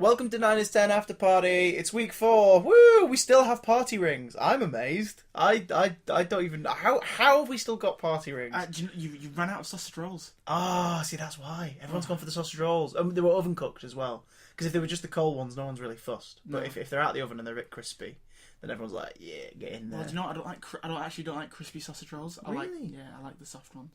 Welcome to 9 is 10 Afterparty. It's week 4. Woo! We still have party rings. I'm amazed. I don't even know. How have we still got party rings? You ran out of sausage rolls. See, that's why. Everyone's gone for the sausage rolls. They were oven cooked as well. Because if they were just the cold ones, no one's really fussed. But No. if they're out of the oven and they're a bit crispy, then everyone's like, yeah, get in there. Well, do you know what? I actually don't like crispy sausage rolls. I Really? I like the soft ones.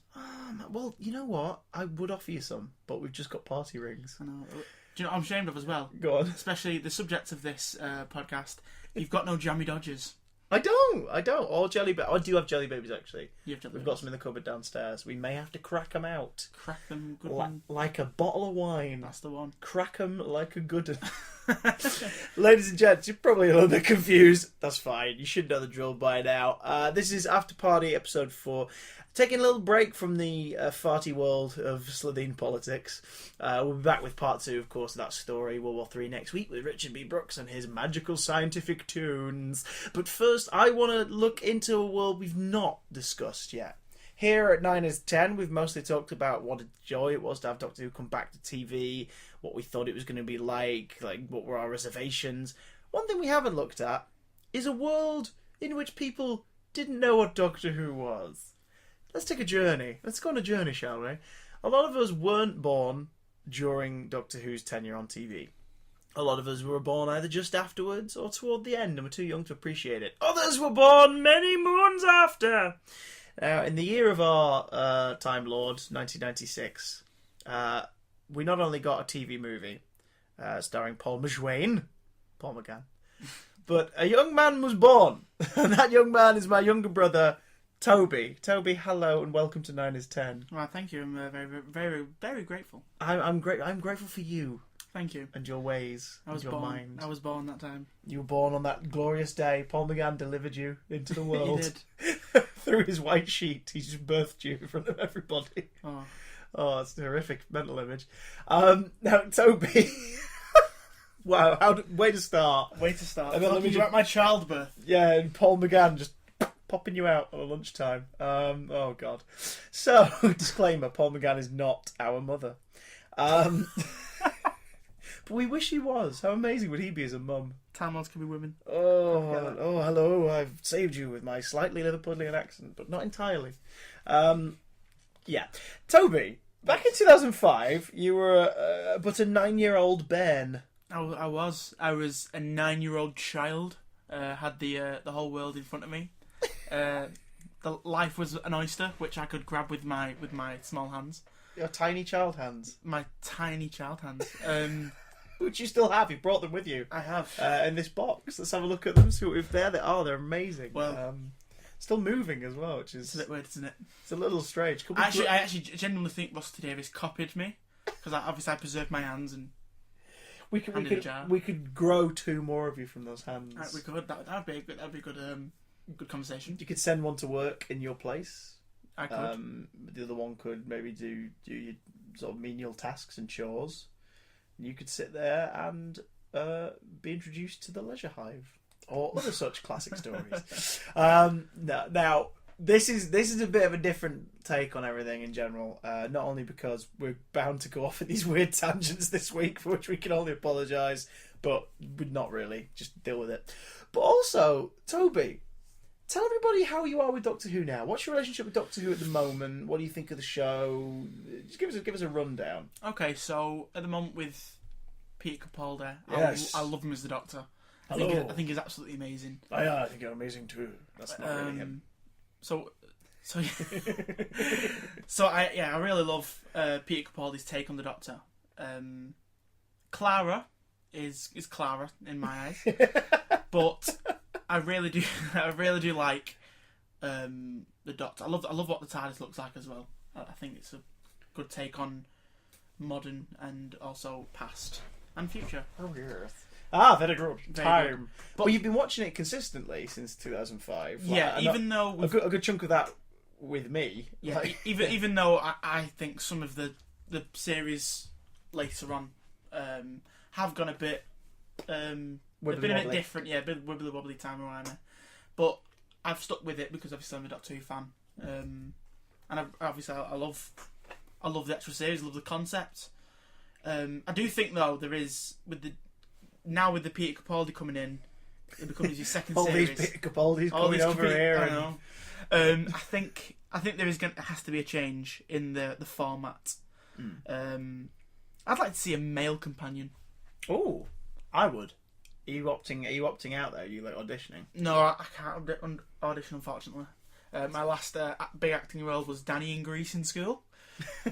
Well, you know what? I would offer you some, but we've just got party rings. I know. Do you know what I'm ashamed of as well? Go on. Especially the subject of this podcast. You've got no jammy dodgers. I don't. Or jelly babies. I do have jelly babies, actually. You have jelly We've babies. got some in the cupboard downstairs. We may have to crack them out. Crack them good one. Like a bottle of wine. That's the one. Crack them like a good one. Ladies and gents, you're probably a little bit confused. That's fine. You should know the drill by now. This is Afterparty, episode 4. Taking a little break from the farty world of Slovene politics. We'll be back with part 2, of course, of that story, World War III, next week with Richard B. Brooks and his magical scientific tunes. But first, I want to look into a world we've not discussed yet. Here at 9 is 10, we've mostly talked about what a joy it was to have Doctor Who come back to TV, what we thought it was going to be like what were our reservations. One thing we haven't looked at is a world in which people didn't know what Doctor Who was. Let's take a journey. Let's go on a journey, shall we? A lot of us weren't born during Doctor Who's tenure on TV. A lot of us were born either just afterwards or toward the end and were too young to appreciate it. Others were born many moons after. Now, in the year of our Time Lord, 1996, we not only got a TV movie starring Paul McGann, but a young man was born. And that young man is my younger brother, Toby. Toby, hello and welcome to 9 is 10. Well, thank you. I'm very, very, very grateful. I'm grateful for you. Thank you. And your ways, and your mind. I was born that time. You were born on that glorious day. Paul McGann delivered you into the world. He did. Through his white sheet. He just birthed you in front of everybody. Oh, it's a horrific mental image. Now, Toby... Wow, way to start. Way to start. And then let me about my childbirth. Yeah, and Paul McGann just popping you out at lunchtime. Oh, God. So, disclaimer, Paul McGann is not our mother. But we wish he was. How amazing would he be as a mum? Time Lords can be women. Oh, hello. I've saved you with my slightly Liverpudlian accent, but not entirely. Yeah. Toby, back in 2005, you were but a 9-year-old bairn. I was a 9-year-old child. Had the whole world in front of me. The life was an oyster, which I could grab with my small hands. Your tiny child hands. My tiny child hands. Which you still have. You brought them with you. I have. In this box. Let's have a look at them. See what we've there. They are. They're amazing. Well, still moving as well, which is... It's a bit weird, isn't it? It's a little strange. I actually genuinely think Rusty Davis copied me. Because I preserved my hands and... We could grow 2 more of you from those hands. We could. That'd be a good conversation. You could send one to work in your place. I could. The other one could maybe do your sort of menial tasks and chores. You could sit there and be introduced to the Leisure Hive or other such classic stories. Now this is a bit of a different take on everything in general. Not only because we're bound to go off at these weird tangents this week, for which we can only apologise, but we're not really. Just deal with it. But also, Toby, tell everybody how you are with Doctor Who now. What's your relationship with Doctor Who at the moment? What do you think of the show? Just give us a rundown. Okay, so at the moment with Peter Capaldi, yes. I love him as the Doctor. I think he's absolutely amazing. I think you're amazing too. That's not really him. So I really love Peter Capaldi's take on the Doctor. Clara is Clara in my eyes, but I really do like the Doctor. I love what the TARDIS looks like as well. I think it's a good take on modern and also past and future. Oh yes. Very good. Very good. But you've been watching it consistently since 2005. Yeah, even though a good chunk of that with me. Yeah, even though I think some of the series later on have gone a bit they've been a bit different. Yeah, a bit wibbly wobbly time around. But I've stuck with it because obviously I'm a Doctor Who fan, and I love the extra series. I love the concept. I do think though there is with the now with the Peter Capaldi coming in, it becomes your second all series. these Peter Capaldi's coming over here. I know. I think there has to be a change in the format. I'd like to see a male companion. Oh, I would. Are you opting out there? Are you like auditioning? No, I can't audition, unfortunately. My last big acting role was Danny in Grease in school.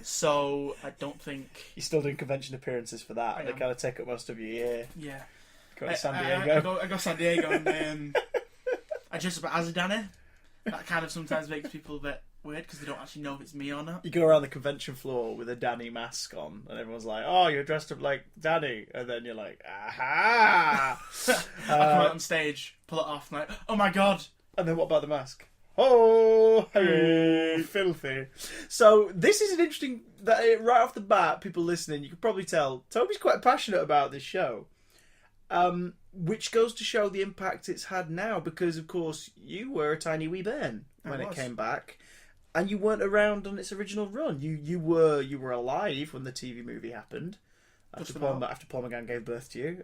So I don't think... You're still doing convention appearances for that. They kind of take up most of your year. Yeah. Go to San Diego. I go San Diego and I dress up as a Danny. That kind of sometimes makes people a bit weird because they don't actually know if it's me or not. You go around the convention floor with a Danny mask on and everyone's like, oh, you're dressed up like Danny. And then you're like, aha! I come out on stage, pull it off, and like, oh my god. And then what about the mask? Oh, hey, filthy. So this is an interesting... right off the bat, people listening, you can probably tell Toby's quite passionate about this show. Which goes to show the impact it's had now, because of course you were a tiny wee bairn when it came back, and you weren't around on its original run. You were alive when the TV movie happened after Paul McGann gave birth to you.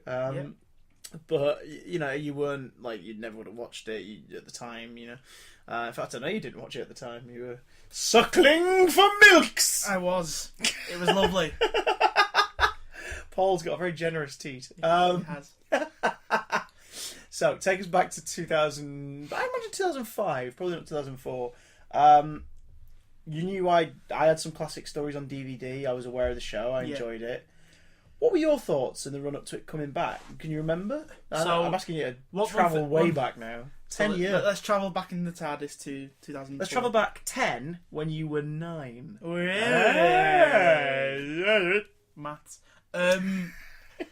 But you weren't like, you never would have watched it at the time. In fact, I know you didn't watch it at the time. You were suckling for milks. I was. It was lovely. Paul's got a very generous teat. He has. So, take us back to 2000... I imagine 2005, probably not 2004. You knew I had some classic stories on DVD. I was aware of the show. I enjoyed it. What were your thoughts in the run-up to it coming back? Can you remember? I'm asking you to travel way back now. 10 years. Let's travel back in the TARDIS to 2004. Let's travel back 10 when you were 9. Maths.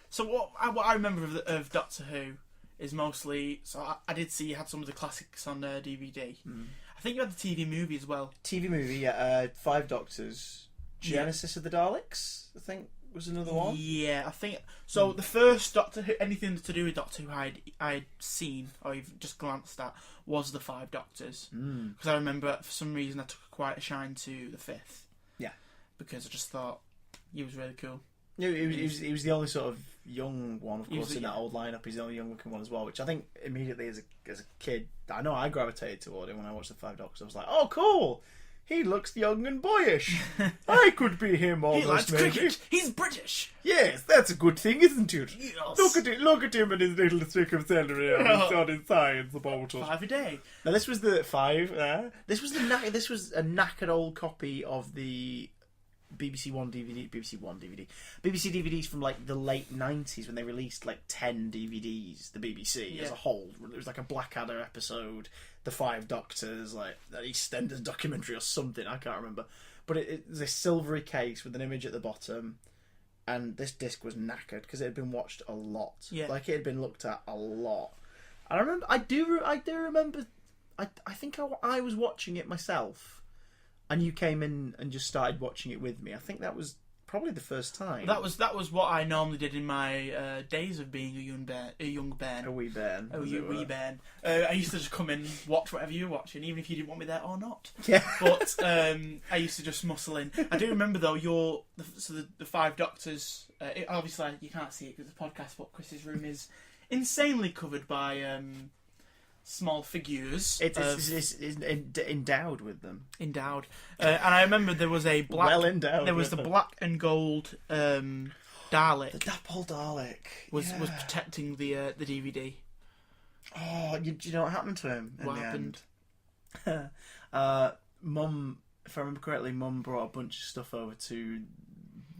So what I remember of Doctor Who is mostly... So I did see you had some of the classics on DVD. I think you had the TV movie as well. TV movie, yeah. 5 Doctors. Genesis of the Daleks, I think, was another one. Yeah, I think... So the first Doctor Who, anything to do with Doctor Who I'd seen, or even just glanced at, was the 5 Doctors. Because I remember, for some reason, I took quite a shine to the 5th. Yeah. Because I just thought he was really cool. Yeah, he was the only sort of young one, of course, in that old lineup. He's the only young-looking one as well, which I think immediately as a kid, I know I gravitated toward him when I watched the 5 Doctors. I was like, oh, cool! He looks young and boyish. I could be him almost. He likes cricket. He's British. Yes, that's a good thing, isn't it? Yes. Look at him and his little stick of celery and his on his science about us. 5 a day. Now this was the 5. This was a knackered old copy of the BBC DVDs from like the late 90s when they released like 10 DVDs, the BBC as a whole. It was like a Blackadder episode, the 5 Doctors, like an EastEnders documentary or something, I can't remember. But it was a silvery case with an image at the bottom, and this disc was knackered because it had been watched a lot. Yeah. Like it had been looked at a lot. And I do remember, I think I was watching it myself. And you came in and just started watching it with me. I think that was probably the first time. That was what I normally did in my days of being a young bairn. A wee bairn. Wee bairn. I used to just come in, watch whatever you were watching, even if you didn't want me there or not. Yeah. But I used to just muscle in. I do remember though the 5 Doctors. Obviously you can't see it because it's a podcast, but Chris's room is insanely covered by small figures. It's endowed with them. Endowed. And I remember there was a black... Well endowed. There was the black and gold Dalek. The Dapple Dalek. Was protecting the DVD. Oh, do you know what happened to him in what the happened? End? Mum, if I remember correctly, Mum brought a bunch of stuff over to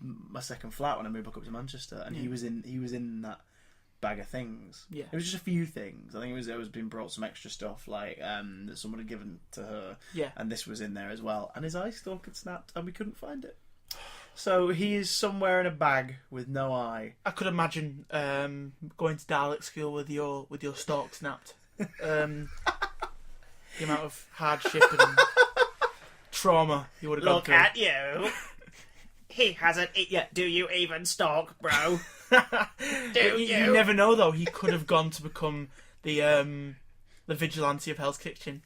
my second flat when I moved back up to Manchester, and he was in that bag of things. Yeah, it was just a few things. I think it was been brought some extra stuff like that someone had given to her. Yeah, and this was in there as well. And his eye stalk had snapped, and we couldn't find it. So he is somewhere in a bag with no eye. I could imagine going to Dalek school with your stalk snapped. The amount of hardship and trauma you would have gone through. Look at you. He hasn't eaten yet. Do you even stalk, bro? You never know though. He could have gone to become the vigilante of Hell's Kitchen.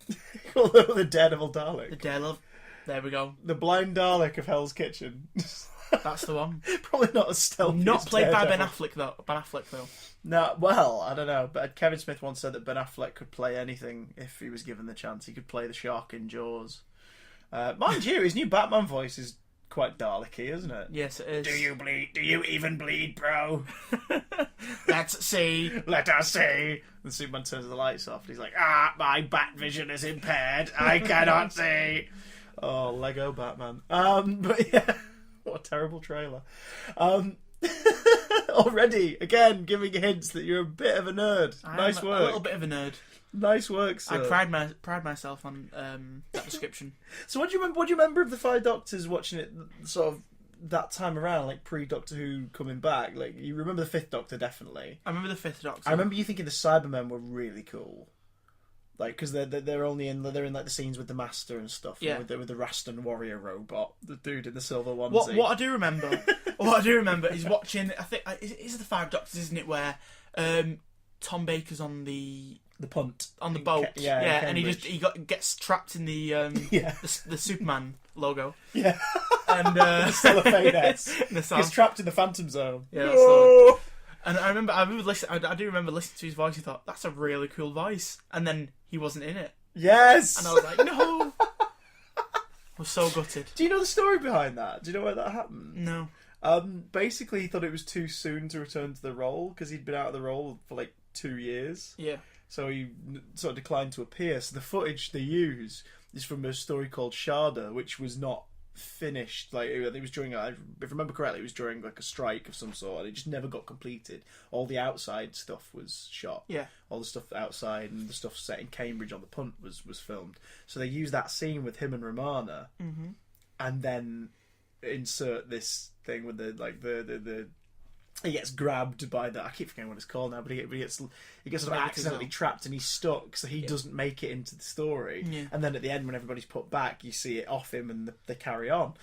The Daredevil Dalek. The Daredevil. There we go. The blind Dalek of Hell's Kitchen. That's the one. Probably not as stealthy. Not as played by Daredevil. Ben Affleck though. No, well, I don't know. But Kevin Smith once said that Ben Affleck could play anything if he was given the chance. He could play the shark in Jaws. Mind you, his new Batman voice is quite Dalek-y, isn't it? Yes, it is. Do you bleed? Do you even bleed, bro? Let's see. Let us see. And Superman turns the lights off and he's like, my bat vision is impaired. I cannot see. Oh, Lego Batman. But yeah, what a terrible trailer. Already, again, giving hints that you're a bit of a nerd. Nice work. A little bit of a nerd. Nice work, sir. I pride myself on that description. So what do you remember? What do you remember of the Five Doctors watching it sort of that time around, like pre-Doctor Who coming back? Like, you remember the Fifth Doctor, definitely. I remember the Fifth Doctor. I remember you thinking the Cybermen were really cool, like because they're in like the scenes with the Master and stuff. Yeah. With the Rastan warrior robot, the dude in the silver onesie. What I do remember, is watching. I think is the Five Doctors, isn't it? Where Tom Baker's on the punt on the boat, and he gets trapped in the the Superman logo, and the cellophane-esque. He's trapped in the Phantom Zone. Yeah, that's the and I do remember listening to his voice. And thought that's a really cool voice, and then he wasn't in it. Yes, and I was like, no. I was so gutted. Do you know the story behind that? Do you know where that happened? No. Basically, he thought it was too soon to return to the role because he'd been out of the role for like 2 years. Yeah. So he sort of declined to appear. So the footage they use is from a story called Sharda, which was not finished. Like it was during, if I remember correctly, it was during like a strike of some sort, and it just never got completed. All the outside stuff was shot. Yeah. All the stuff outside and the stuff set in Cambridge on the punt was filmed. So they used that scene with him and Romana, and then insert this thing with the he gets grabbed by I keep forgetting what it's called now, but he gets sort of accidentally trapped and he's stuck, so he doesn't make it into the story. Yeah. And then at the end, when everybody's put back, you see it off him and they carry on.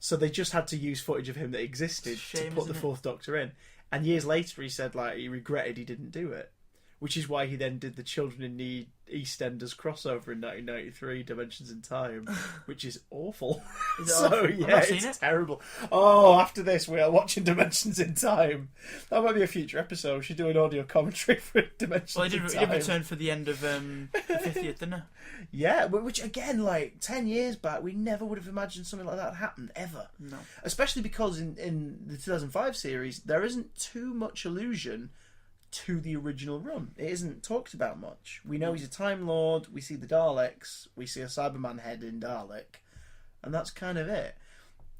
So they just had to use footage of him that existed to put the Fourth Doctor in. And years later, he said like he regretted he didn't do it, which is why he then did the Children in Need EastEnders crossover in 1993, Dimensions in Time, which is awful. It's terrible. Oh, after this, we are watching Dimensions in Time. That might be a future episode. We should do an audio commentary for Dimensions in Time. He did return for the end of the 50th, didn't he? Yeah, which again, like 10 years back, we never would have imagined something like that happened, ever. No. Especially Especially because in the 2005 series, there isn't too much allusion to the original run. It isn't talked about much. We know he's a Time Lord, we see the Daleks, we see a Cyberman head in Dalek, and that's kind of it.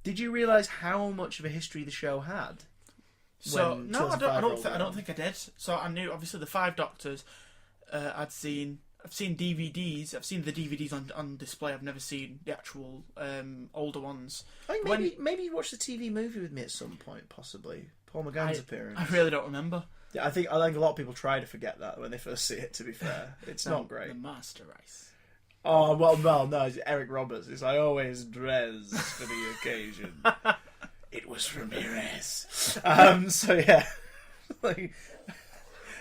Did you realise how much of a history the show had? So no, I don't think I did. So I knew obviously the Five Doctors. I've seen DVDs. I've seen the DVDs on display. I've never seen the actual older ones. I think maybe you watched the TV movie with me at some point, possibly. Paul McGann's appearance. I really don't remember. Yeah, I think a lot of people try to forget that when they first see it. To be fair, it's not great. The Master Race. Oh well, no, it's Eric Roberts. It's I always dress for the occasion. It was Ramirez. So yeah, like,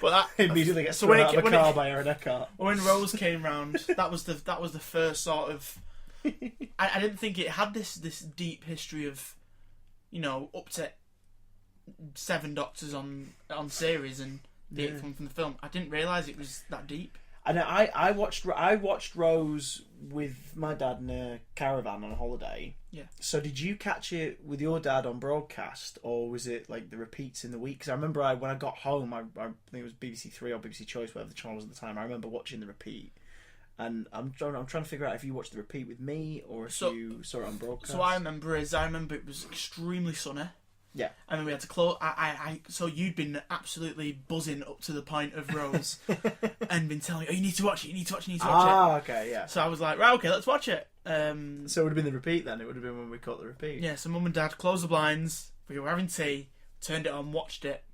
but that immediately gets thrown out of a car by Aaron Eckhart. When Rose came round, that was the first sort of. I didn't think it had this deep history of, up to 7 Doctors on series and the 8th one from the film. I didn't realise it was that deep. And I watched Rose with my dad in a caravan on a holiday. Yeah. So did you catch it with your dad on broadcast, or was it like the repeats in the week? Because I remember when I got home, I think it was BBC Three or BBC Choice, whatever the channel was at the time. I remember watching the repeat, and I'm trying to figure out if you watched the repeat with me or if you saw it on broadcast. So I remember it was extremely sunny. Yeah. And then we had to close. So you'd been absolutely buzzing up to the point of Rose and been telling me, you need to watch it, you need to watch it. Okay, yeah. So I was like, right, okay, let's watch it. So it would have been the repeat then. It would have been when we caught the repeat. Yeah, so Mum and Dad closed the blinds, we were having tea, turned it on, watched it.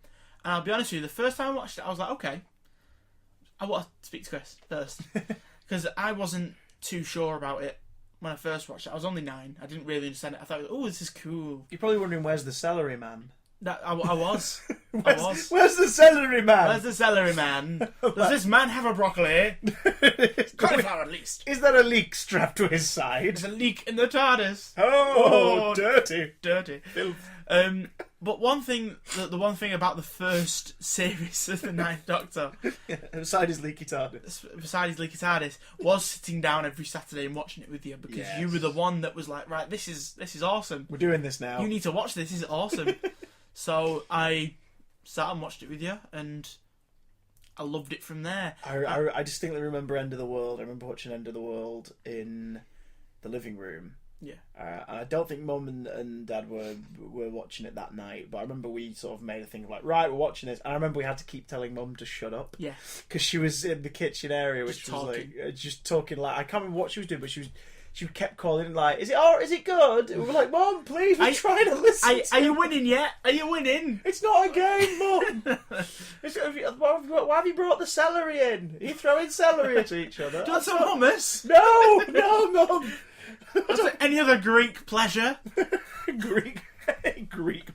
And I'll be honest with you, the first time I watched it, I was like, okay, I want to speak to Chris first. Because I wasn't too sure about it. When I first watched it, I was only 9. I didn't really understand it. I thought, oh, this is cool. You're probably wondering, where's the celery man? I was. Where's the celery man? Where's the celery man? Does this man have a broccoli? Cauliflower, at least. Is there a leek strapped to his side? There's a leak in the TARDIS. Oh, dirty. Dirty. Filth. But the one thing about the first series of the Ninth Doctor, beside his leaky TARDIS, was sitting down every Saturday and watching it with you, because you were the one that was like, right, this is awesome. We're doing this now. You need to watch this. This is awesome. So I sat and watched it with you, and I loved it from there. I distinctly remember End of the World. I remember watching End of the World in the living room. Yeah. And I don't think Mum and Dad were watching it that night, but I remember we sort of made a thing of like, right, we're watching this. And I remember we had to keep telling Mum to shut up. Yeah. Because she was in the kitchen area, which Just was talking. like, just talking like, I can't remember what she was doing, but she kept calling like, is it good? And we were like, Mum, please, we're trying to listen. Are you winning yet? Are you winning? It's not a game, Mum. Why have you brought the celery in? Are you throwing celery at each other? Do you want some hummus? No, Mum. Any other Greek pleasure? Greek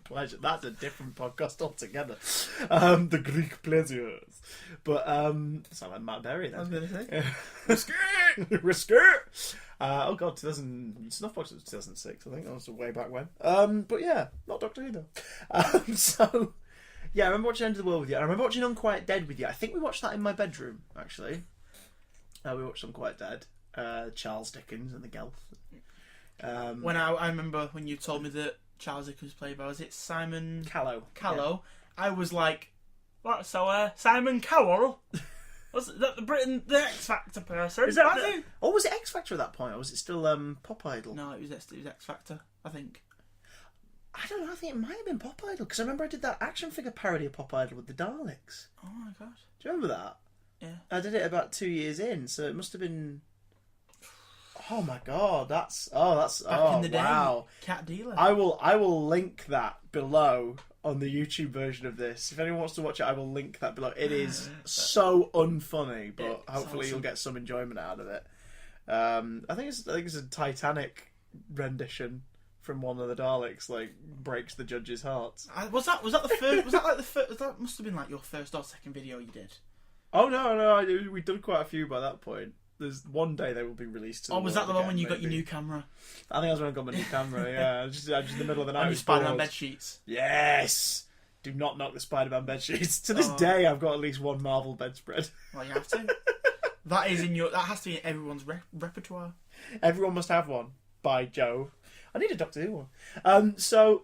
pleasure. That's a different podcast altogether. The Greek pleasures. But sound like Matt Berry then. I was going to say. Risker. Oh god, Snuffbox was 2006. I think that was way back when. But yeah, not Doctor Who though. So yeah, I remember watching End of the World with you. I remember watching Unquiet Dead with you. I think we watched that in my bedroom actually. We watched Unquiet Dead. Charles Dickens and the Gelf. When I remember when you told me that Charles Dickens played by, was it Simon Callow? Yeah. I was like, what? So Simon Cowell? Was that the X Factor person? Is that or was it X Factor at that point, or was it still Pop Idol? No, it was X Factor, I think. I don't know. I think it might have been Pop Idol, because I remember I did that action figure parody of Pop Idol with the Daleks. Oh my god! Do you remember that? Yeah. I did it about 2 years in, so it must have been. Oh my god, that's back in the day. Wow. Cat dealer. I will link that below on the YouTube version of this. If anyone wants to watch it, I will link that below. It is so unfunny, but hopefully awesome. you'll get some enjoyment out of it. I think it's a Titanic rendition from one of the Daleks, like breaks the judge's hearts. Was that the first? Was that like the first? That must have been like your first or second video you did. Oh no, we've done quite a few by that point. There's one day they will be released to the was that the world one when you again, got your new camera? I think that was when I got my new camera, yeah. Just in the middle of the night. And your Spider-Man bed sheets. Yes! Do not knock the Spider-Man bed sheets. To this day, I've got at least one Marvel bedspread. Well, you have to. That has to be in everyone's repertoire. Everyone must have one. By Jove. I need a Doctor Who one. So,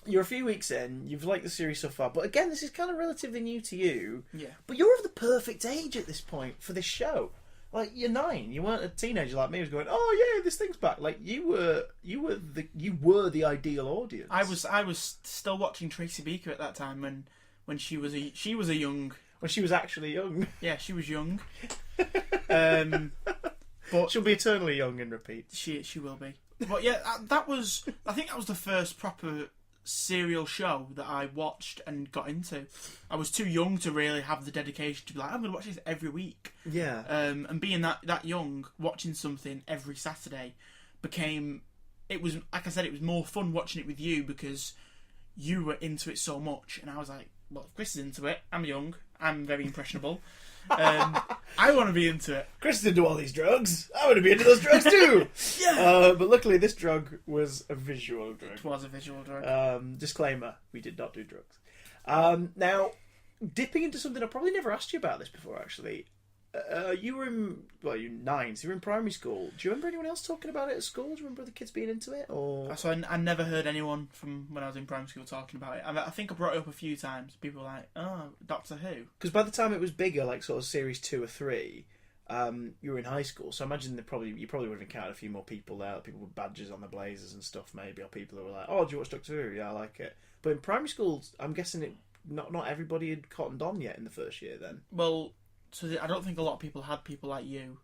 you're a few weeks in, you've liked the series so far, but again, this is kind of relatively new to you. Yeah. But you're of the perfect age at this point for this show. Like, you're 9. You weren't a teenager like me who's going, oh yeah, this thing's back. Like, you were the ideal audience. I was still watching Tracy Beaker at that time when she was a young. When she was actually young. Yeah, she was young. But she'll be eternally young in repeat. She will be. But yeah, I think that was the first proper serial show that I watched and got into. I was too young to really have the dedication to be like, I'm going to watch this every week. Yeah. And being that young, watching something every Saturday it was, like I said, it was more fun watching it with you because you were into it so much. And I was like, well, if Chris is into it, I'm young, I'm very impressionable. I want to be into it. Chris is into all these drugs. I want to be into those drugs too. Yeah. But luckily, this drug was a visual drug. It was a visual drug. Disclaimer: we did not do drugs. Now, dipping into something I probably never asked you about this before. Actually, you were you're 9, so you were in primary school. Do you remember anyone else talking about it at school? Do you remember the kids being into it? Or so I never heard anyone from when I was in primary school talking about it. I think I brought it up a few times. People were like, "Oh, Doctor Who." Because by the time it was bigger, like sort of series 2 or 3, you were in high school. So I imagine you probably would have encountered a few more people there, people with badges on their blazers and stuff, maybe, or people who were like, "Oh, do you watch Doctor Who? Yeah, I like it." But in primary school, I'm guessing not everybody had cottoned on yet in the first year. Then, well. So I don't think a lot of people had people like you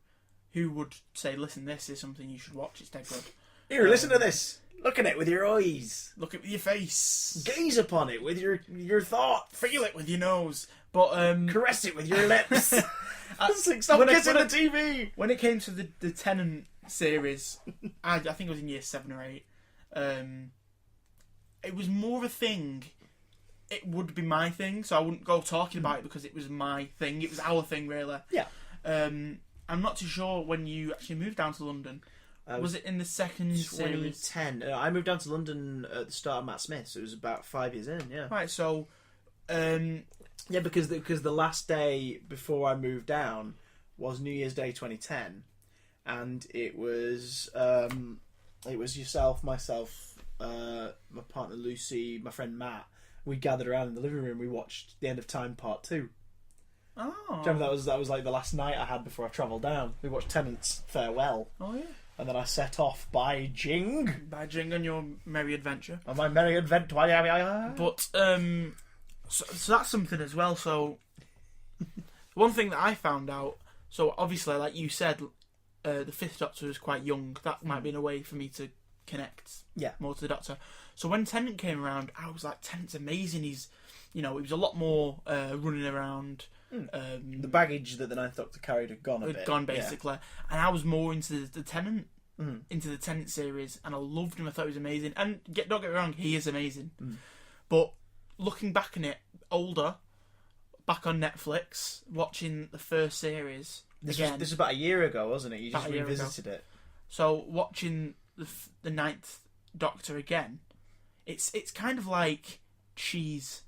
who would say, listen, this is something you should watch, it's dead good. Here, listen to this. Look at it with your eyes. Look at it with your face. Gaze upon it with your thought. Feel it with your nose. But caress it with your lips. Stop kissing the TV. When it came to the Tennant series, I think it was in year 7 or 8, it was more of a thing. It would be my thing, so I wouldn't go talking about it because it was my thing. It was our thing, really. Yeah. I'm not too sure when you actually moved down to London. Was it in the second series? 2010. I moved down to London at the start of Matt Smith, so it was about 5 years in. Yeah. Right. So. Yeah, because the last day before I moved down was New Year's Day 2010, and it was yourself, myself, my partner Lucy, my friend Matt. We gathered around in the living room. We watched The End of Time Part 2. Oh. Do you remember that was like the last night I had before I travelled down. We watched Tennant's Farewell. Oh yeah. And then I set off by Jing. By Jing on your merry adventure. On my merry adventure. But so that's something as well. So one thing that I found out. So obviously, like you said, the Fifth Doctor was quite young. That might be in a way for me to connect more to the Doctor. So when Tennant came around, I was like, Tennant's amazing. He's, he was a lot more running around. The baggage that the Ninth Doctor carried had gone a bit. Had gone, basically. Yeah. And I was more into the Tennant, into the Tennant series, and I loved him. I thought he was amazing. And don't get me wrong, he is amazing. But looking back on it, older, back on Netflix, watching the first series this was about a year ago, wasn't it? You just revisited it. So watching the Ninth Doctor again, it's kind of like cheese.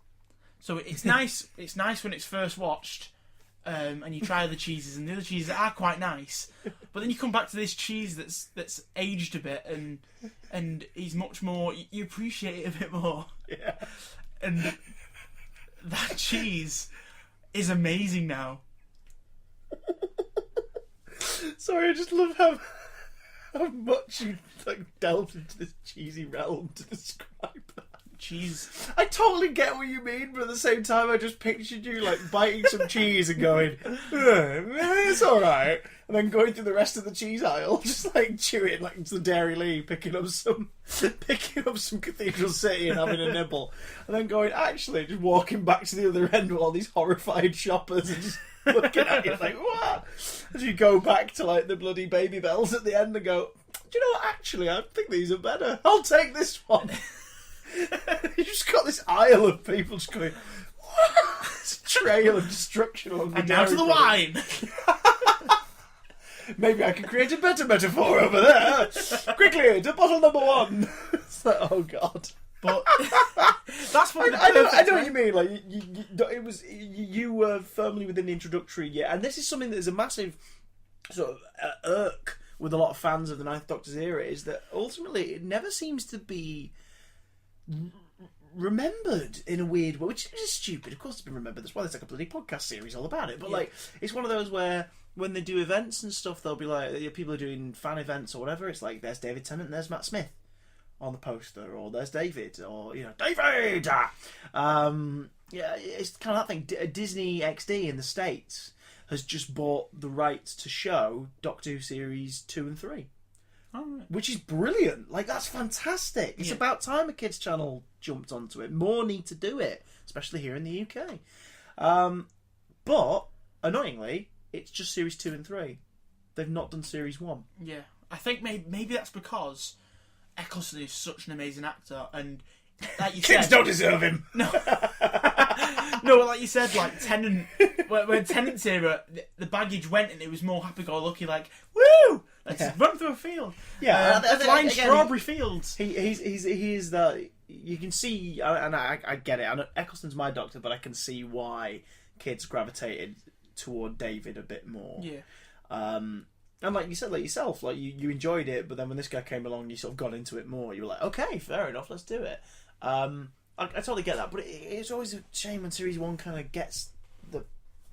So it's nice. It's nice when it's first watched, and you try the cheeses, and the other cheeses are quite nice. But then you come back to this cheese that's aged a bit, and he's much more. You appreciate it a bit more. Yeah. And that cheese is amazing now. Sorry, I just love how much you delved into this cheesy realm to describe that. Cheese. I totally get what you mean, but at the same time, I just pictured you biting some cheese and going, "It's all right," and then going through the rest of the cheese aisle, just chewing to the Dairy Lee, picking up some Cathedral City and having a nibble, and then going, actually, just walking back to the other end with all these horrified shoppers and just looking at you what? As you go back to the bloody Baby Bells at the end and go, do you know what? Actually, I think these are better. I'll take this one. You just got this aisle of people just going, it's a trail of destruction along the and now to the wine. Maybe I can create a better metaphor over there. Quickly, to bottle number 1. It's oh god. But that's what I know what you mean. You were firmly within the introductory year, and this is something that is a massive sort of irk with a lot of fans of the Ninth Doctor's era, is that ultimately it never seems to be remembered in a weird way, which is stupid. Of course it's been remembered. That's why there's a bloody podcast series all about it. But it's one of those where when they do events and stuff, they'll be people are doing fan events or whatever. It's there's David Tennant and there's Matt Smith on the poster, or there's David, or David. It's kind of that thing. Disney XD in the States has just bought the rights to show Doctor Who series 2 and 3. Oh, right. Which is brilliant. That's fantastic. It's about time a kids channel jumped onto it. More need to do it, especially here in the UK. But annoyingly, it's just series 2 and 3. They've not done series 1. Yeah, I think maybe that's because Eccleston is such an amazing actor, and like you kids said, don't deserve him. No, no. Like you said, Tennant. When Tennant's era, the baggage went, and it was more happy-go-lucky. Woo! Let's run through a field. Yeah, flying strawberry fields. He is that. You can see, and I get it. I know Eccleston's my Doctor, but I can see why kids gravitated toward David a bit more. Yeah. And like you said, yourself, you enjoyed it, but then when this guy came along, you sort of got into it more. You were like, okay, fair enough, let's do it. I totally get that, but it's always a shame when series 1 kind of gets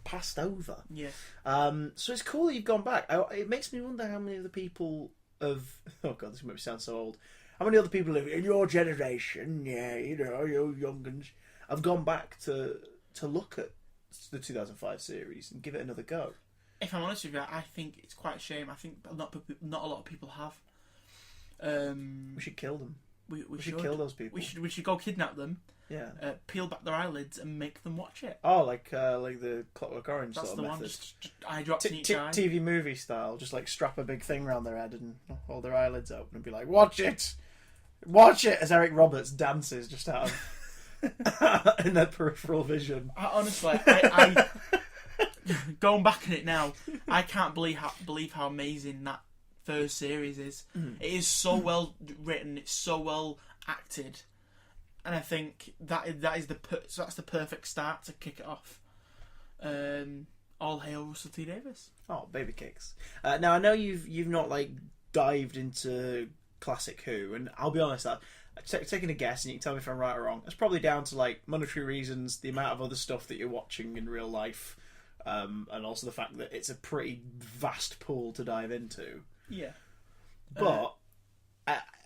passed over. Yeah. So it's cool that you've gone back. It makes me wonder how many other people of oh god, this makes me sound so old. How many other people in your generation, you young'uns, have gone back to look at the 2005 series and give it another go? If I'm honest with you, I think it's quite a shame. I think not a lot of people have. We should kill them. We should kill those people. We should go kidnap them. Yeah. Peel back their eyelids and make them watch it. Oh, like the Clockwork Orange That's sort of method. Just eye drops in each eye. TV movie style, just strap a big thing around their head and hold their eyelids open and be like, watch it! Watch it! As Eric Roberts dances just out of in their peripheral vision. Honestly, I going back in it now, I can't believe how amazing that first series is. It is so well written. It's so well acted, and I think that's the perfect start to kick it off. All hail Russell T Davies. Oh, baby kicks. Now I know you've not like dived into classic Who, and I'll be honest, taking a guess, and you can tell me if I'm right or wrong. It's probably down to like monetary reasons, the amount of other stuff that you're watching in real life, and also the fact that it's a pretty vast pool to dive into. Yeah. But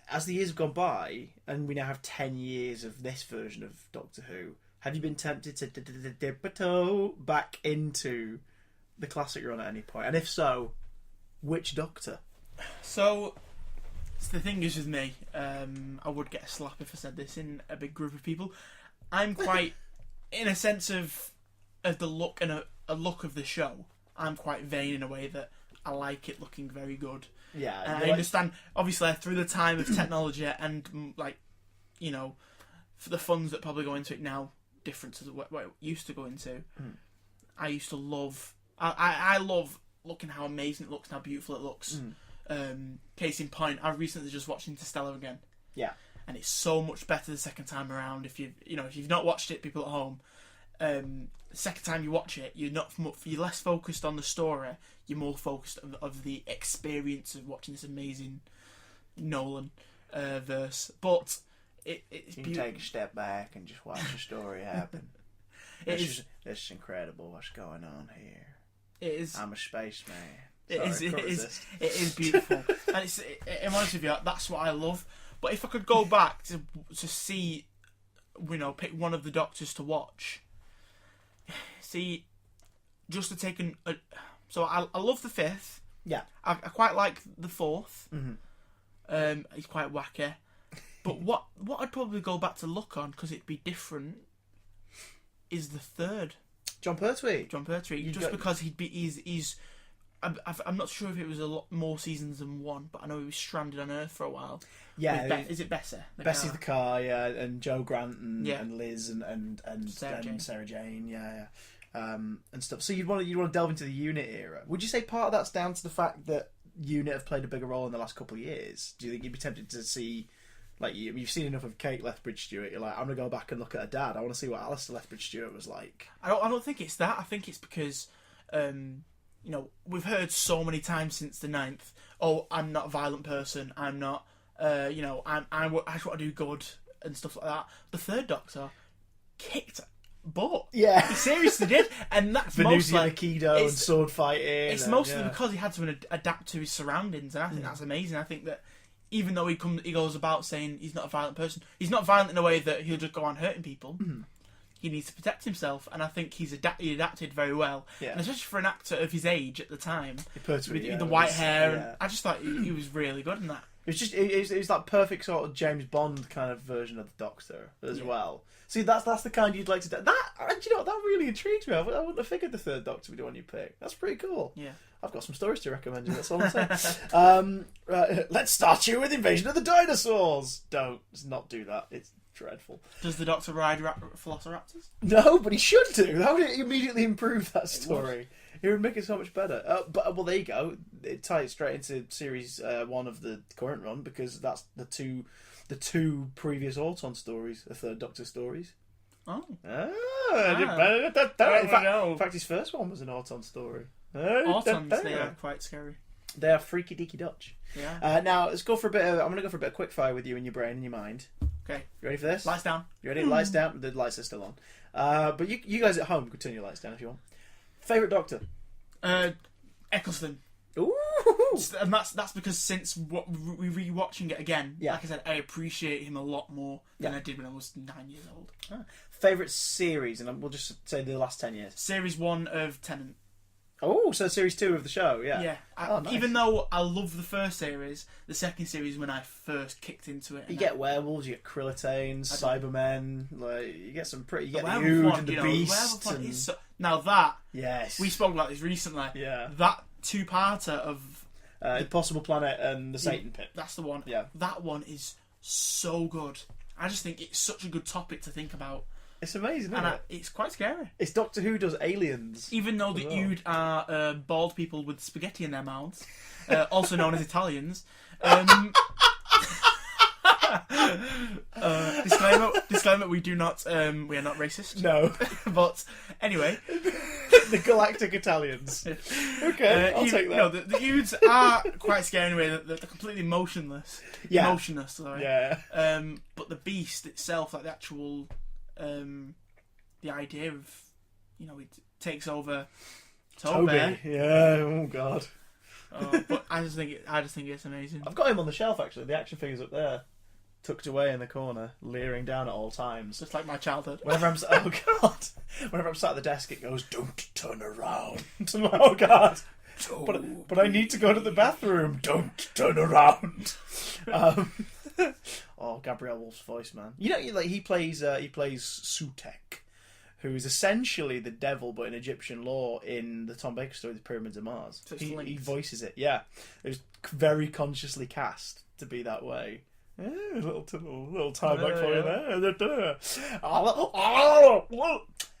as the years have gone by, and we now have 10 years of this version of Doctor Who, have you been tempted to dip a toe back into the classic run at any point? And if so, which Doctor? So the thing is with me, I would get a slap if I said this in a big group of people. I'm quite, in a sense of the look and a look of the show, I'm quite vain in a way that I like it looking very good. Yeah, and I understand, obviously, through the time of technology and, like, you know, for the funds that probably go into it now, different to what it used to go into. I used to love... I love looking how amazing it looks and how beautiful it looks. Case in point, I recently just watched Interstellar again. Yeah. And it's so much better the second time around. If you've not watched it, people at home, the second time you watch it, you're less focused on the story. You're more focused of the experience of watching this amazing Nolan verse. But it's you can take a step back and just watch the story happen. It's incredible what's going on here. It is. I'm a spaceman. It is beautiful. And I'm honest with you, that's what I love. But if I could go back to see, pick one of the Doctors to watch, just to take so I love the fifth. Yeah. I quite like the fourth. He's quite wacky. But what I'd probably go back to look on, because it'd be different, is the third. John Pertwee. Because he's I'm not sure if it was a lot more seasons than one, but I know he was stranded on Earth for a while. Yeah. Is it Bessie? Bessie's the car, yeah, and Joe Grant and Liz and Sarah Jane, yeah. And stuff. So you want to delve into the Unit era. Would you say part of that's down to the fact that Unit have played a bigger role in the last couple of years? Do you think you'd be tempted to see, like, you've seen enough of Kate Lethbridge-Stewart, you're like, I'm going to go back and look at her dad. I want to see what Alistair Lethbridge-Stewart was like. I don't think it's that. I think it's because, we've heard so many times since the 9th, oh, I'm not a violent person, I'm not, I just want to do good and stuff like that. The third Doctor kicked butt. Yeah. He seriously did. And that's Venusian mostly Aikido and sword fighting. It's mostly because he had to adapt to his surroundings, and I think that's amazing. I think that even though he goes about saying he's not a violent person, he's not violent in a way that he'll just go on hurting people. He needs to protect himself, and I think he adapted very well. Yeah. And especially for an actor of his age at the time, with the white hair. And I just thought he was really good in that. It was that perfect sort of James Bond kind of version of the Doctor as well. See, that's the kind you'd like to do. That really intrigues me. I wouldn't have figured the third Doctor would be the one you pick. That's pretty cool. Yeah. I've got some stories to recommend you, that's all I'm saying. Right, let's start you with Invasion of the Dinosaurs. Don't not do that. It's dreadful. Does the Doctor ride velociraptors? No, but he should do. That would immediately improve that story. It would make it so much better. But there you go. It ties straight into series 1 of the current run, because that's the two previous Auton stories, the third Doctor stories. Oh. In fact, his first one was an Auton story. Autons, they are quite scary. They are freaky deaky Dutch. Yeah. Now let's go for a bit. I'm going to go for a bit of quickfire with you in your brain and your mind. Okay. You ready for this? Lights down. You ready? Lights down. The lights are still on. But you guys at home could turn your lights down if you want. Favourite Doctor? Eccleston. Ooh. And that's because since we rewatching it again, yeah. like I said, I appreciate him a lot more than I did when I was 9 years old. Favourite series, and we'll just say the last 10 years. Series 1 of Tennant. Oh, so series 2 of the show, yeah. Yeah. Nice. Even though I love the first series, the second series when I first kicked into it. You get werewolves, you get Krillitanes, Cybermen, like you get some pretty. You get the Ood and the Beast. Now that yes, we spoke about this recently. Yeah, that two-parter of the Impossible Planet and the Satan Pit. That's the one. Yeah, that one is so good. I just think it's such a good topic to think about. It's amazing, isn't And it? it's quite scary. It's Doctor Who does aliens. Even though the Ood are bald people with spaghetti in their mouths, also known as Italians. Disclaimer: we are not racist. No. But anyway, The Galactic Italians. Okay, I'll take that. No, the Oods are quite scary in a way that they're completely motionless. Yeah. Emotionless, sorry. Yeah. But the beast itself, like the actual, the idea of, it takes over Toby. Yeah. Oh God. But I just think it's amazing. I've got him on the shelf actually. The action figure's up there, tucked away in the corner, leering down at all times. Just like my childhood. Whenever I'm whenever I'm sat at the desk, it goes, "Don't turn around." I'm like, oh God. But I need to go to the bathroom. Don't turn around. Gabrielle Wolf's voice, man. He plays Sutek, who is essentially the devil, but in Egyptian lore in the Tom Baker story, The Pyramids of Mars. So He voices it. Yeah, it was very consciously cast to be that way. Yeah, a little time back for you there.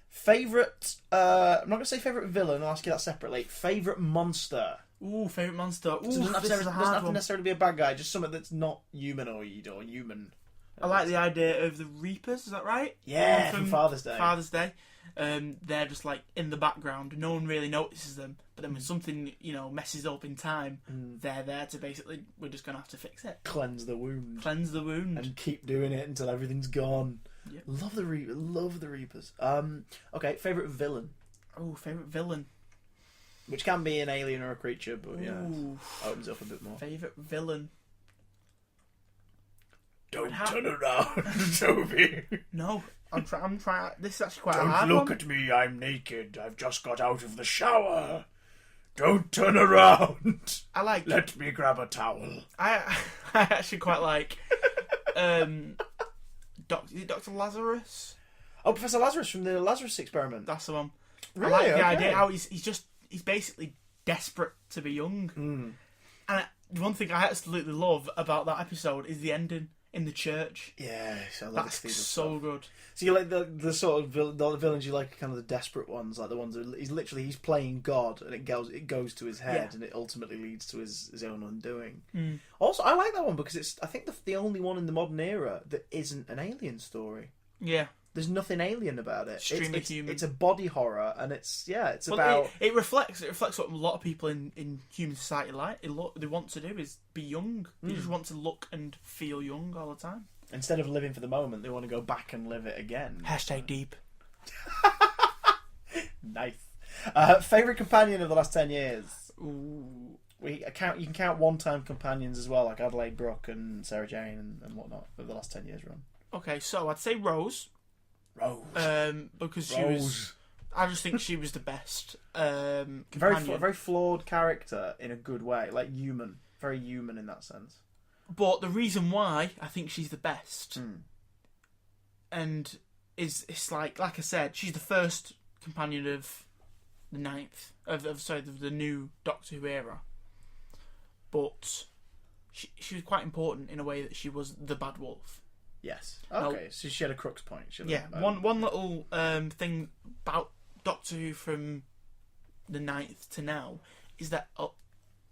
Favourite, I'm not going to say favourite villain, I'll ask you that separately. Favourite monster? Ooh, favourite monster. Ooh, Doesn't have to one. necessarily be a bad guy, just something that's not humanoid or human. I like the idea of the Reapers, is that right? Yeah, from Father's Day. Father's Day. They're just like in the background. No one really notices them. But then when something, messes up in time, they're there to basically, we're just going to have to fix it. Cleanse the wound. And keep doing it until everything's gone. Yep. Love the Reapers. Okay, favourite villain? Oh, favourite villain. Which can be an alien or a creature, but opens up a bit more. Favourite villain. Don't turn around, Toby. No, I'm trying. This is actually quite a Don't hard look one. at me, I'm naked. I've just got out of the shower. Don't turn around. Let me grab a towel. I actually quite like Dr. Lazarus? Oh, Professor Lazarus from the Lazarus Experiment. That's the one. Really? I like the idea how he's basically desperate to be young. And one thing I absolutely love about that episode is the ending in the church. Yeah, I love that's so good. So you like the sort of the villains you like, kind of the desperate ones, like the ones that he's playing God, and it goes to his head, and it ultimately leads to his own undoing. Also, I like that one because it's I think the only one in the modern era that isn't an alien story. Yeah. There's nothing alien about it. Extremely human. It's a body horror, and it's well, about. It reflects what a lot of people in human society like. They want to do is be young. They just want to look and feel young all the time. Instead of living for the moment, they want to go back and live it again. # deep. Nice. Favorite companion of the last 10 years. Ooh. You can count one-time companions as well, like Adelaide Brooke and Sarah Jane and whatnot of the last 10 years run. Okay, so I'd say Rose. Because she was. I just think she was the best. Very flawed character in a good way, like human, very human in that sense. But the reason why I think she's the best, and it's like I said, she's the first companion of the the new Doctor Who era. But she was quite important in a way that she was the bad wolf. Yes. Okay. So she had a crux point. One little thing about Doctor Who from the 9th to now is that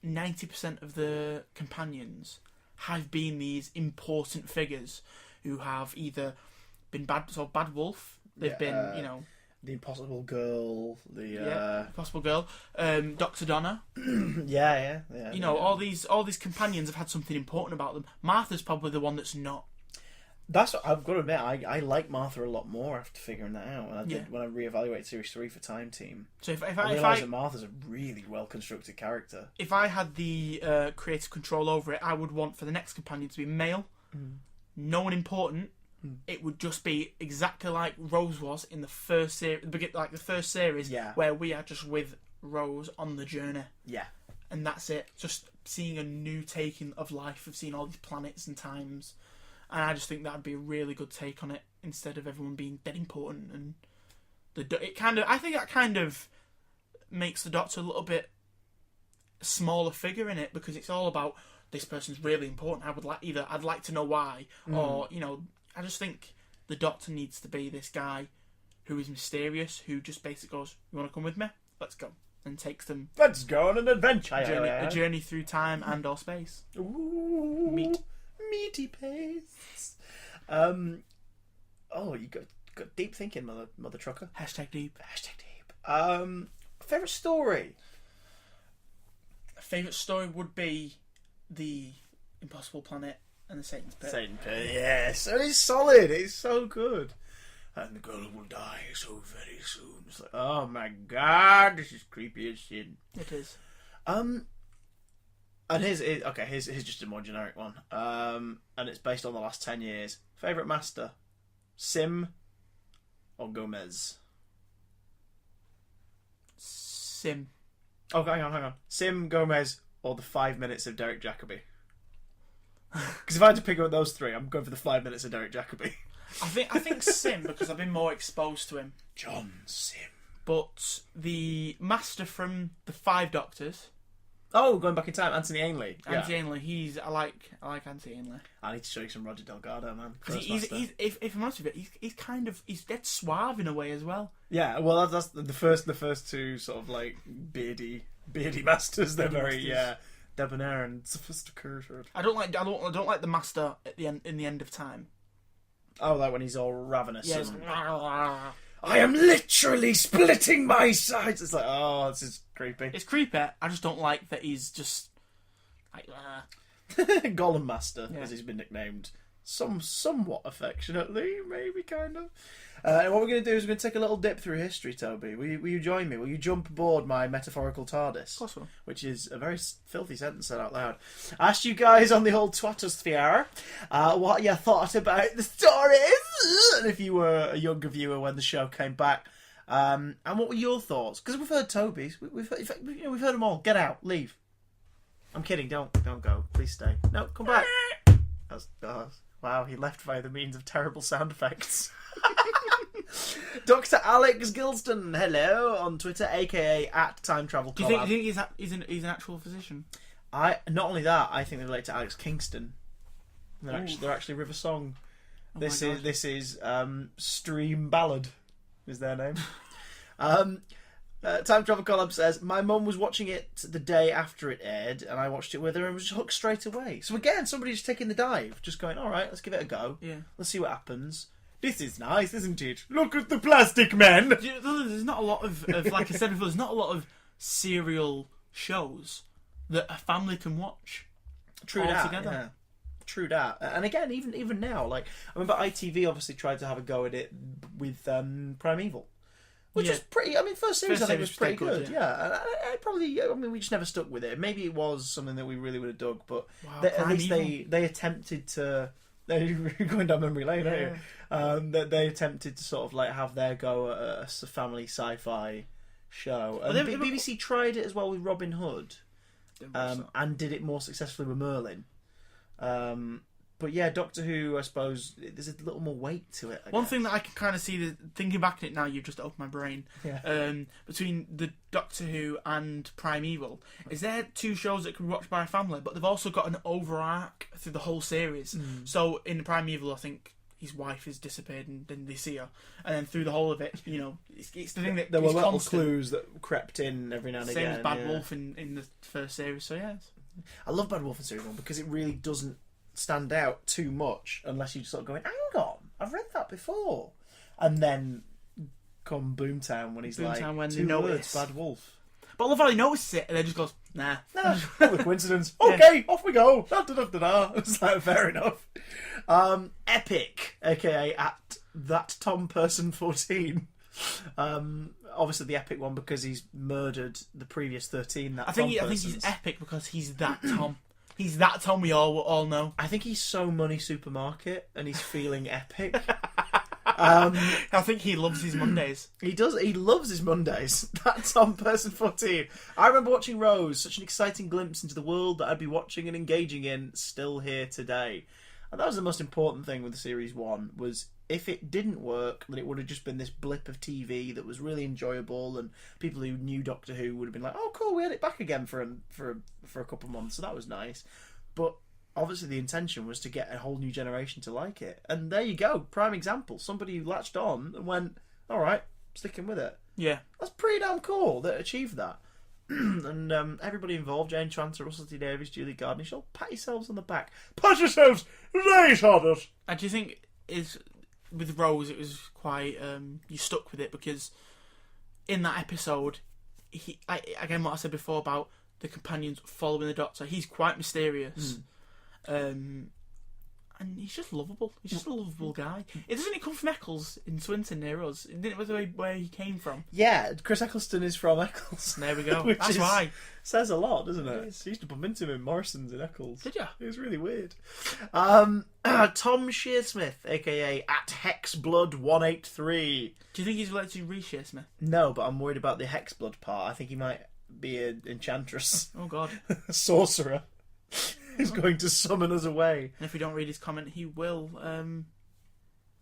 90% of the companions have been these important figures who have either been bad wolf. They've been the Impossible Girl, Impossible Girl, Dr. Donna. yeah. All these companions have had something important about them. Martha's probably the one that's not. That's what I've got to admit. I like Martha a lot more after figuring that out. And I did when I reevaluated Series 3 for Time Team. So if I realised that Martha's a really well constructed character. If I had the creative control over it, I would want for the next companion to be male, no one important. It would just be exactly like Rose was in the first series, like the first series, where we are just with Rose on the journey. Yeah. And that's it. Just seeing a new taking of life, of seeing all these planets and times. And I just think that would be a really good take on it, instead of everyone being dead important. And I think that kind of makes the Doctor a little bit smaller figure in it, because it's all about this person's really important. I'd like to know why, or I just think the Doctor needs to be this guy who is mysterious, who just basically goes, "You want to come with me? Let's go," and takes them. Let's go on an adventure. A journey through time and or space. Ooh, meaty pace. Oh, you got deep thinking, mother trucker. Hashtag deep. Hashtag deep. Favorite story. Favourite story would be the Impossible Planet and the Satan's Pit. Satan's Pit, yes. And it's solid. It's so good. And the girl will die so very soon. It's like, oh my god, this is creepy as shit. It is. And here's just a more generic one. And it's based on the last 10 years. Favourite master? Sim or Gomez? Sim. Oh, hang on. Sim, Gomez, or the 5 minutes of Derek Jacobi? Because if I had to pick up those three, I'm going for the 5 minutes of Derek Jacobi. I think Sim, because I've been more exposed to him. John Sim. But the master from the Five Doctors. Oh, going back in time, Anthony Ainley. Anthony Ainley, I like Anthony Ainley. I need to show you some Roger Delgado, man. Because if I'm honest with you, he's dead suave in a way as well. Yeah, well, that's the first two sort of like beardy masters. They're very debonair and sophisticated. I don't like the master at the end in the end of time. Oh, like when he's all ravenous. Yeah, and... I am literally splitting my sides. It's like, oh, this is creepy. It's creepy. I just don't like that he's just like Gollum Master, as he's been nicknamed, somewhat affectionately, maybe kind of. And what we're going to do is we're going to take a little dip through history, Toby. Will you join me? Will you jump aboard my metaphorical TARDIS? Of course we will. Which is a very filthy sentence said out loud. I asked you guys on the old Twattosphere what you thought about the stories, and if you were a younger viewer when the show came back, and what were your thoughts? Because we've heard Toby's, we've heard them all. Get out, leave. I'm kidding. Don't go. Please stay. No, come back. Wow, he left via the means of terrible sound effects. Dr. Alex Gilston, hello, on Twitter, aka @TimeTravelCollab. Do you think he's an actual physician? Not only that, I think they relate to Alex Kingston. They're actually River Song. This is Stream Ballad is their name. Time Travel Collab says, my mum was watching it the day after it aired, and I watched it with her and was just hooked straight away. So again, somebody's taking the dive, just going, alright, let's give it a go. Yeah. Let's see what happens. This is nice, isn't it? Look at the plastic men! There's not a lot of like I said before, there's not a lot of serial shows that a family can watch. True that, yeah. True that. And again, even now, like, I remember ITV obviously tried to have a go at it with Primeval. Which is pretty. I mean, first series I think was pretty good. Yeah, and I probably. I mean, we just never stuck with it. Maybe it was something that we really would have dug, but at least they attempted to. They're going down memory lane, aren't you? They attempted to sort of like have their go at a family sci-fi show. And BBC tried it as well with Robin Hood, and did it more successfully with Merlin. But yeah, Doctor Who, I suppose, there's a little more weight to it. One thing that I can kind of see, thinking back at it now, you've just opened my brain, between the Doctor Who and Primeval, is there two shows that can be watched by a family, but they've also got an over-arc through the whole series. So in Primeval, I think his wife is disappeared and then they see her. And then through the whole of it, it's the thing that there were little clues that crept in every now and again. Same as Bad Wolf in the first series, so yes. I love Bad Wolf in Series 1 because it really doesn't stand out too much unless you sort of going, hang on, I've read that before. And then come Boomtown when he's Boomtown, when two words, Bad Wolf. But I love how he notices it and then just goes, nah. What a coincidence. Okay, off we go. Da-da-da-da-da. It's like, fair enough. Epic, aka @ThatTomPerson14. Obviously the epic one because he's murdered the previous 13. I think he's epic because he's that Tom. He's that Tom we all know. I think he's so Money Supermarket and he's feeling epic. I think he loves his Mondays. He does. He loves his Mondays. That's on Person 14. I remember watching Rose, such an exciting glimpse into the world that I'd be watching and engaging in still here today. And that was the most important thing with the Series 1, was if it didn't work, then it would have just been this blip of TV that was really enjoyable, and people who knew Doctor Who would have been like, oh cool, we had it back again for a couple of months, so that was nice. But obviously the intention was to get a whole new generation to like it. And there you go, prime example. Somebody who latched on and went, all right, sticking with it. Yeah. That's pretty damn cool that it achieved that. And everybody involved, Jane Tranter, Russell T Davies, Julie Gardner, you should all pat yourselves on the back. Pat yourselves right on it. And do you think with Rose it was quite you stuck with it because in that episode again what I said before about the companions following the Doctor, he's quite mysterious. And he's just lovable. He's just a lovable guy. Doesn't he come from Eccles in Swinton near us? Didn't it was where he came from? Yeah, Chris Eccleston is from Eccles. There we go. That's why. Says a lot, doesn't it? I used to bump into him in Morrison's in Eccles. Did you? It was really weird. Tom Shearsmith, a.k.a. @HexBlood183. Do you think he's related to Rhys Shearsmith? No, but I'm worried about the Hexblood part. I think he might be an enchantress. Oh, God. A sorcerer. He's going to summon us away. And if we don't read his comment, he will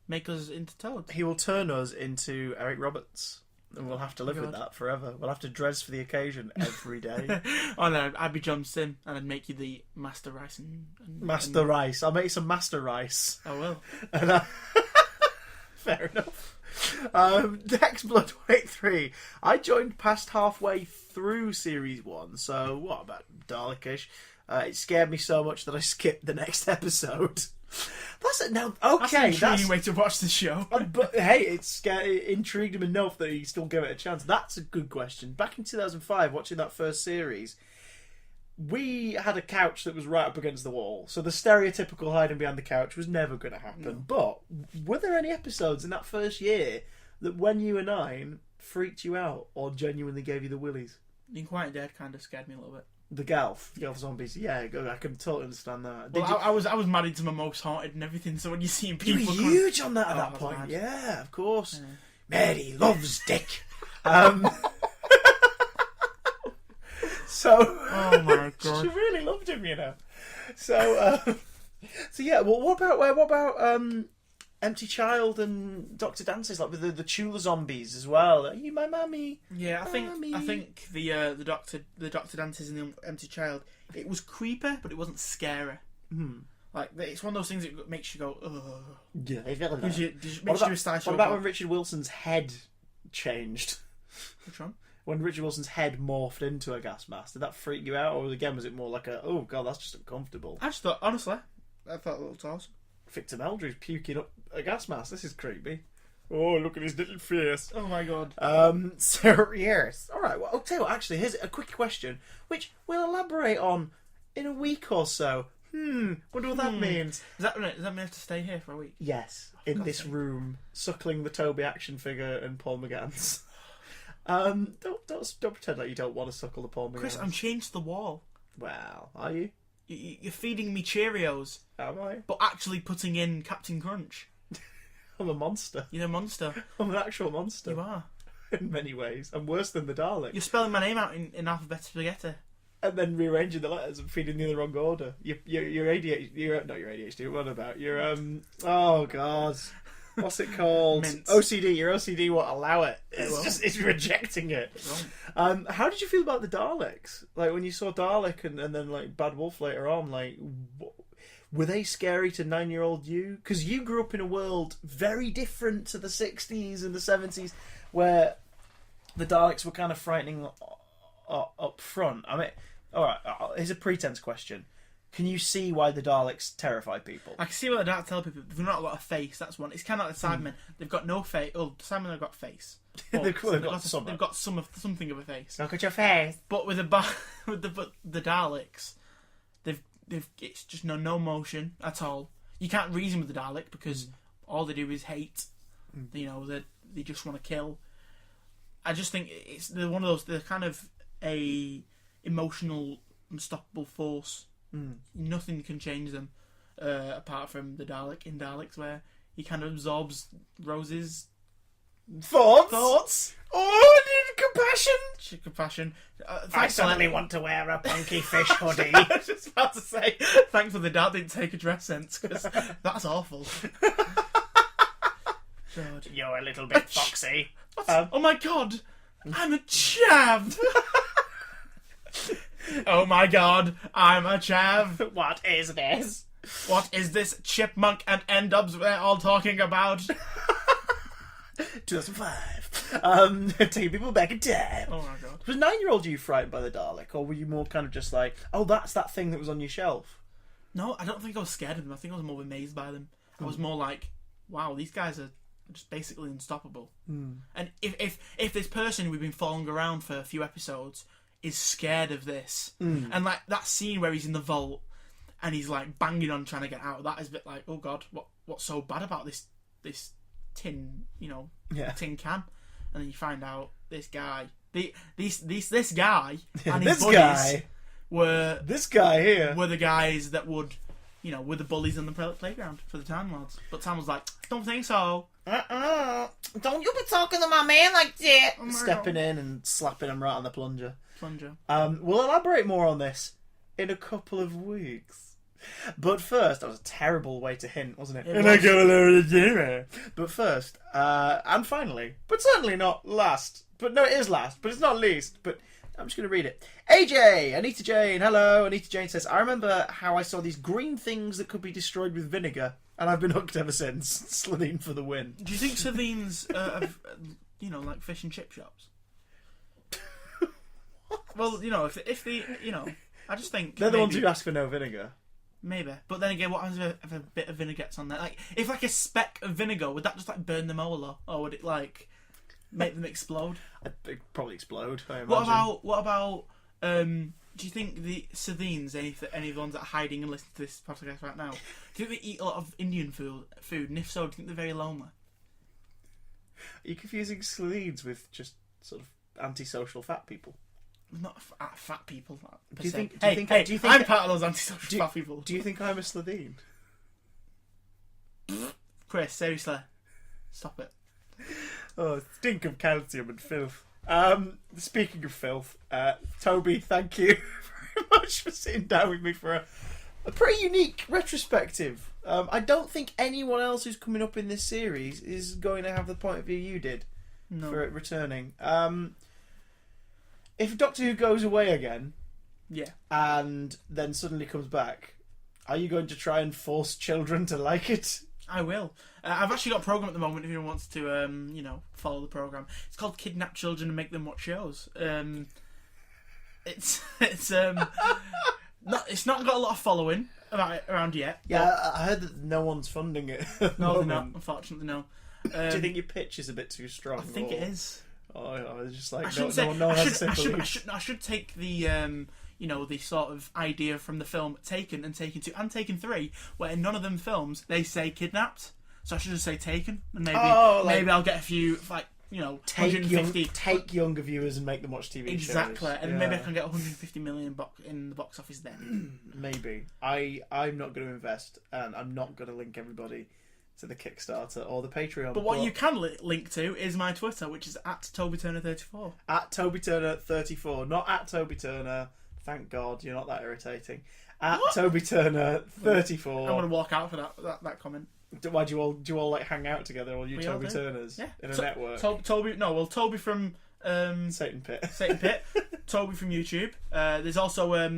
make us into toads. He will turn us into Eric Roberts. And we'll have to live with that forever. We'll have to dress for the occasion every day. Oh no, I'd be John Sim and I'd make you the Master Rice. Master Rice. I'll make you some Master Rice. I will. And, fair enough. Hexblood 183. I joined past halfway through Series 1, so what, about Dalek-ish? It scared me so much that I skipped the next episode. That's it now. Okay, that's an intriguing way to watch the show. But hey, it intrigued him enough that he still gave it a chance. That's a good question. Back in 2005, watching that first series, we had a couch that was right up against the wall, so the stereotypical hiding behind the couch was never going to happen. No. But were there any episodes in that first year that when you were 9 freaked you out or genuinely gave you the willies? Being Quiet Dead kind of scared me a little bit. The Gelf zombies, yeah, I can totally understand that. Well, I was married to my most haunted and everything, so when you see people, you were huge on that at that point. Mad. Yeah, of course. Yeah. Mary loves Dick. So, oh my God, she really loved him, you know. So yeah. Well, what about Empty Child and Dr. Dances, like with the Chula zombies as well? Are you my mummy? Yeah, I think the Dr. Dances and the Empty Child, it was creepy, but it wasn't scary. Like it's one of those things that makes you go, ugh. Yeah, What about when Richard Wilson's head changed? Which one? When Richard Wilson's head morphed into a gas mask, did that freak you out, or again was it more like a, oh God, that's just uncomfortable? I just thought, honestly, I thought it looked awesome. Victor Meldrew's puking up a gas mask. This is creepy. Oh, look at his little face. Oh my God. So, yes. Alright, well, I'll tell you what, actually, here's a quick question, which we'll elaborate on in a week or so. Wonder what that means. Does that mean I have to stay here for a week? Yes, in this room, suckling the Toby action figure and Paul McGann's. Don't pretend like you don't want to suckle the Paul McGann's. Chris, I'm chained to the wall. Well, are you? You're feeding me Cheerios. Am I? But actually putting in Captain Crunch. I'm a monster. You're a monster. I'm an actual monster. You are. In many ways. I'm worse than the Dalek. You're spelling my name out in alphabet spaghetti. And then rearranging the letters and feeding them in the wrong order. You're ADHD. You're not your ADHD. What about? You're, oh, God. What's it called? Mints. OCD. Your OCD won't allow it. It's rejecting it. How did you feel about the Daleks? Like when you saw Dalek and then like Bad Wolf later on, like were they scary to 9-year-old you? Because you grew up in a world very different to the 60s and the 70s, where the Daleks were kind of frightening up front. I mean, all right. Here's a pretense question. Can you see why the Daleks terrify people? I can see why the Daleks tell people they've not got a face. That's one. It's kind of like the Cybermen. They've got no face. Oh, the Cybermen have got face. They've got something of a face. Look at your face. But with the Daleks, it's just no motion at all. You can't reason with the Dalek because all they do is hate. You know, they just want to kill. I just think they're one of those. They're kind of a emotional, unstoppable force. Nothing can change them apart from the Dalek in Daleks, where he kind of absorbs Rose's thoughts. Oh, I need compassion. I suddenly want to wear a punky fish hoodie. I was just about to say, thanks for the dad didn't take a dress sense, because that's awful. God. You're a little bit foxy. Oh my God, I'm a chav. Oh my God, I'm a chav. What is this? What is this chipmunk and N-dubs we're all talking about? 2005. Taking people back in time. Oh my god. Was 9-year-old you frightened by the Dalek, or were you more kind of just like, oh, that's that thing that was on your shelf? No, I don't think I was scared of them. I think I was more amazed by them. I was more like, wow, these guys are just basically unstoppable. And if this person who we've been following around for a few episodes is scared of this, and like that scene where he's in the vault and he's like banging on trying to get out, that is a bit like, oh god, what's so bad about this tin, tin can? And then you find out this guy, this guy and his buddies were this guy here were the guys that would, were the bullies on the playground for the Time Lords. But Tam was like, don't think so. Don't you be talking to my man like that. Stepping in and slapping him right on the plunger. We'll elaborate more on this in a couple of weeks. But first, that was a terrible way to hint, wasn't it? I got a load of dinner. But first, and finally, but certainly not last. But no, it is last, but it's not least. But I'm just going to read it. AJ, Anita Jane, hello. Anita Jane says, I remember how I saw these green things that could be destroyed with vinegar, and I've been hooked ever since. Slovene for the win. Do you think Slovenes have, like fish and chip shops? Well, if the, I just think they're the ones who ask for no vinegar. Maybe, but then again, what happens if a bit of vinegar gets on there? Like, if like a speck of vinegar, would that just like burn them all, or would it like make them explode? It'd probably explode. I imagine. What about? Do you think the Slovenes, any of the ones that are hiding and listening to this podcast right now, do you think they eat a lot of Indian food? And if so, do you think they're very lonely? Are you confusing Slovenes with just sort of antisocial fat people? Not fat people. Do you think? I'm part of those antisocial fat people. Do you think I'm a Slovene? Chris, seriously, stop it. Oh, stink of calcium and filth. Speaking of filth, Toby, thank you very much for sitting down with me for a pretty unique retrospective. I don't think anyone else who's coming up in this series is going to have the point of view you did for it returning. If Doctor Who goes away again, and then suddenly comes back, are you going to try and force children to like it? I will. I've actually got a program at the moment. If anyone wants to, follow the program, it's called "Kidnap Children and Make Them Watch Shows." It's not got a lot of following around yet. Yeah, I heard that no one's funding it. No, they're not. Unfortunately, no. Do you think your pitch is a bit too strong? I think it is. Oh, it's just like I should take the the sort of idea from the film Taken and Taken 2 and Taken 3, where in none of them films they say kidnapped. So I should just say Taken, and maybe I'll get a few take younger viewers and make them watch TV shows. Exactly, and maybe I can get 150 million in the box office then. Maybe. I'm not going to invest, and I'm not going to link everybody to the Kickstarter or the Patreon. But what you can link to is my Twitter, which is @TobyTurner34. @TobyTurner34, not @TobyTurner. Thank God you're not that irritating. @TobyTurner34. I'm going to walk out for that comment. Why do you all like hang out together, all you Toby Turners in a network? Toby from Satan Pit, Toby from YouTube. There's also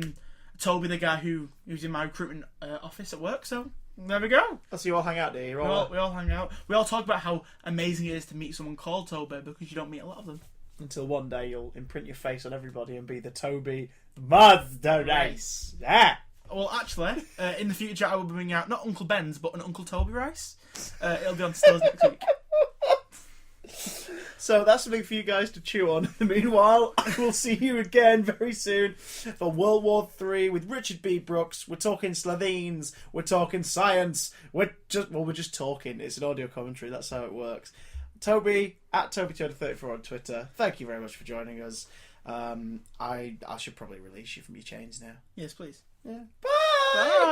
Toby, the guy who's in my recruitment office at work. So there we go. So you all hang out, do you? We all hang out. We all talk about how amazing it is to meet someone called Toby, because you don't meet a lot of them. Until one day you'll imprint your face on everybody and be the Toby Monster Race. Yeah. Well, actually, in the future I will be bringing out not Uncle Ben's, but an Uncle Toby Rice. It'll be on stores next week. So that's something for you guys to chew on. Meanwhile, I will see you again very soon for World War III with Richard B. Brooks. We're talking Slovenes. We're talking science. We're just talking. It's an audio commentary. That's how it works. Toby, @TobyTurner34 on Twitter. Thank you very much for joining us. I should probably release you from your chains now. Yes, please. Yeah. Bye! Bye!